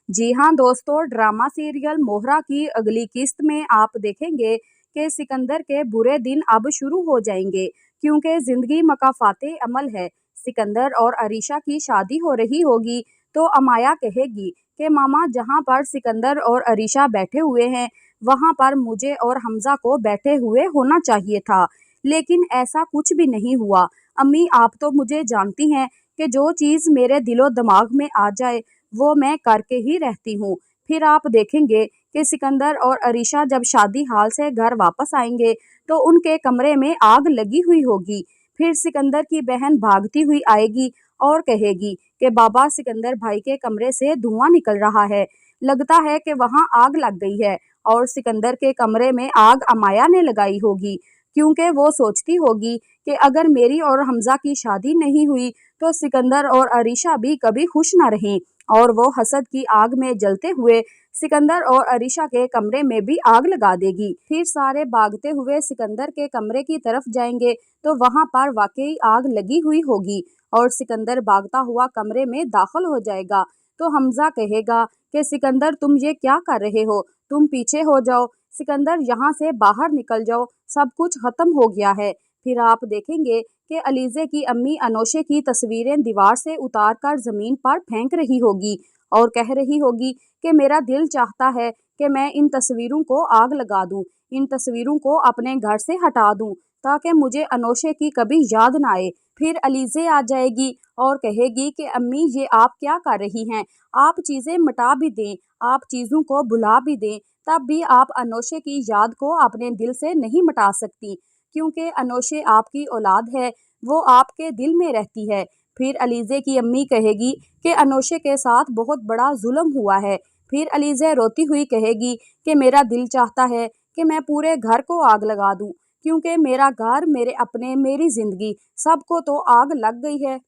जी हाँ दोस्तों, drama serial मोहरा की अगली किस्त में आप देखेंगे कि सिकंदर के बुरे दिन अब शुरू हो जाएंगे, क्योंकि जिंदगी मकाफाते अमल है। सिकंदर और अरीशा की शादी हो रही होगी तो अमाया कहेगी कि मामा, जहाँ पर सिकंदर और अरीशा बैठे हुए हैं वहाँ पर मुझे और हमजा को बैठे हुए होना चाहिए था, लेकिन ऐसा कुछ भी नहीं हुआ। अम्मी, आप तो मुझे जानती हैं कि जो चीज़ मेरे दिलो दिमाग में आ जाए वो मैं करके ही रहती हूँ। फिर आप देखेंगे कि सिकंदर और अरीशा जब शादी हाल से घर वापस आएंगे तो उनके कमरे में आग लगी हुई होगी। फिर सिकंदर की बहन भागती हुई आएगी और कहेगी कि बाबा, सिकंदर भाई के कमरे से धुआं निकल रहा है, लगता है कि वहां आग लग गई है। और सिकंदर के कमरे में आग अमाया ने लगाई होगी, क्योंकि वो सोचती होगी कि अगर मेरी और हमजा की शादी नहीं हुई तो सिकंदर और अरीशा भी कभी खुश न रहें। और वो हसद की आग में जलते हुए सिकंदर और अरीशा के कमरे में भी आग लगा देगी। फिर सारे भागते हुए सिकंदर के कमरे की तरफ जाएंगे तो वहां पर वाकई आग लगी हुई होगी और सिकंदर भागता हुआ कमरे में दाखिल हो जाएगा। तो हमजा कहेगा कि सिकंदर, तुम ये क्या कर रहे हो, तुम पीछे हो जाओ, सिकंदर यहाँ से बाहर निकल जाओ, सब कुछ खत्म हो गया है। फिर आप देखेंगे कि अलीज़े की अम्मी अनोशे की तस्वीरें दीवार से उतार कर जमीन पर फेंक रही होगी और कह रही होगी कि मेरा दिल चाहता है कि मैं इन तस्वीरों को आग लगा दूं, इन तस्वीरों को अपने घर से हटा दूं, ताकि मुझे अनोशे की कभी याद ना आए। फिर अलीज़े आ जाएगी और कहेगी कि अम्मी, ये आप क्या कर रही हैं, आप चीज़ें मिटा भी दें, आप चीज़ों को भुला भी दें, तब भी आप अनोशे की याद को अपने दिल से नहीं मिटा सकती, क्योंकि अनोशे आपकी औलाद है, वो आपके दिल में रहती है। फिर अलीज़े की अम्मी कहेगी कि अनोशे के साथ बहुत बड़ा जुल्म हुआ है। फिर अलीज़े रोती हुई कहेगी कि मेरा दिल चाहता है कि मैं पूरे घर को आग लगा दूं, क्योंकि मेरा घर, मेरे अपने, मेरी ज़िंदगी, सबको तो आग लग गई है।